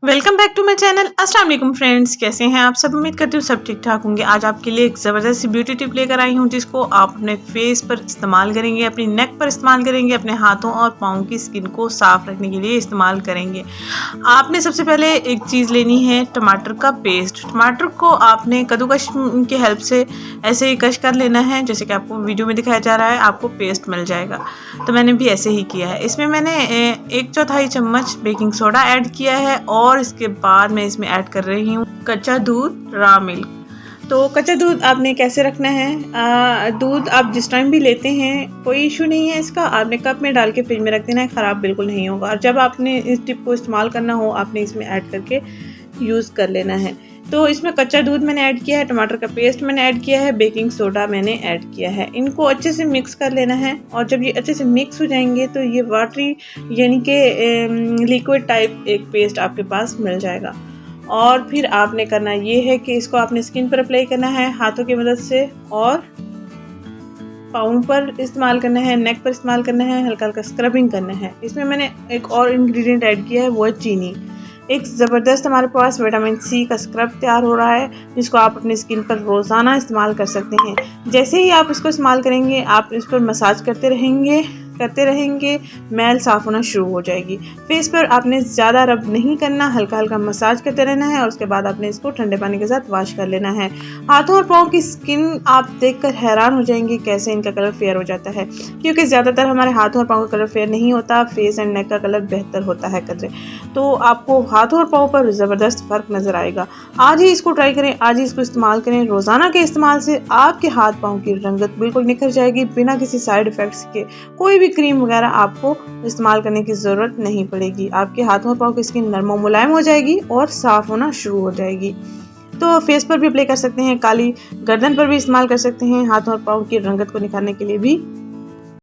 Welcome back to my channel. अस्सलाम वालेकुम friends, कैसे हैं आप सब। उम्मीद करती हूँ सब ठीक ठाक होंगे। आज आपके लिए एक ज़बरदस्त सी ब्यूटी टिप लेकर आई हूँ जिसको आप अपने फेस पर इस्तेमाल करेंगे, अपनी नेक पर इस्तेमाल करेंगे, अपने हाथों और पाँव की स्किन को साफ रखने के लिए इस्तेमाल करेंगे। आपने सबसे पहले एक चीज़ लेनी है, टमाटर का पेस्ट। टमाटर को आपने कद्दूकश की हेल्प से ऐसे ही कश कर लेना है जैसे कि आपको वीडियो में दिखाया जा रहा है, आपको पेस्ट मिल जाएगा। तो मैंने भी ऐसे ही किया है। इसमें मैंने 1/4 चम्मच बेकिंग सोडा ऐड किया है और इसके बाद मैं इसमें ऐड कर रही हूँ कच्चा दूध, रॉ मिल्क। तो कच्चा दूध आपने कैसे रखना है, दूध आप जिस टाइम भी लेते हैं कोई इशू नहीं है इसका, आपने कप में डाल के फ्रिज में रख देना है, ख़राब बिल्कुल नहीं होगा। और जब आपने इस टिप को इस्तेमाल करना हो आपने इसमें ऐड करके यूज़ कर लेना है। तो इसमें कच्चा दूध मैंने ऐड किया है, टमाटर का पेस्ट मैंने ऐड किया है, बेकिंग सोडा मैंने ऐड किया है। इनको अच्छे से मिक्स कर लेना है और जब ये अच्छे से मिक्स हो जाएंगे तो ये वाटरी यानी कि लिक्विड टाइप एक पेस्ट आपके पास मिल जाएगा। और फिर आपने करना ये है कि इसको आपने स्किन पर अप्लाई करना है हाथों की मदद से, और पाँव पर इस्तेमाल करना है, नेक पर इस्तेमाल करना है, हल्का हल्का स्क्रबिंग करना है। इसमें मैंने एक और इंग्रेडिएंट ऐड किया है, वो है चीनी। एक ज़बरदस्त हमारे पास विटामिन सी का स्क्रब तैयार हो रहा है जिसको आप अपनी स्किन पर रोज़ाना इस्तेमाल कर सकते हैं। जैसे ही आप इसको इस्तेमाल करेंगे आप इस पर मसाज करते रहेंगे, मैल साफ़ होना शुरू हो जाएगी। फेस पर आपने ज़्यादा रब नहीं करना, हल्का हल्का मसाज करते रहना है और उसके बाद आपने इसको ठंडे पानी के साथ वॉश कर लेना है। हाथों और पाँव की स्किन आप देखकर हैरान हो जाएंगे कैसे इनका कलर फेयर हो जाता है, क्योंकि ज़्यादातर हमारे हाथों और पाँव का कलर फेयर नहीं होता, फेस एंड नेक का कलर बेहतर होता है कलर। तो आपको हाथों और पाँव पर ज़बरदस्त फ़र्क नज़र आएगा। आज ही इसको ट्राई करें, आज ही इसको इस्तेमाल करें। रोज़ाना के इस्तेमाल से आपके हाथ पाँव की रंगत बिल्कुल निखर जाएगी, बिना किसी साइड इफ़ेक्ट्स के। कोई भी क्रीम वगैरह आपको इस्तेमाल करने की ज़रूरत नहीं पड़ेगी। आपके हाथों और पाँव की स्किन नरम और मुलायम हो जाएगी और साफ़ होना शुरू हो जाएगी। तो फेस पर भी अप्लाई कर सकते हैं, काली गर्दन पर भी इस्तेमाल कर सकते हैं, हाथों और पाँव की रंगत को निखारने के लिए भी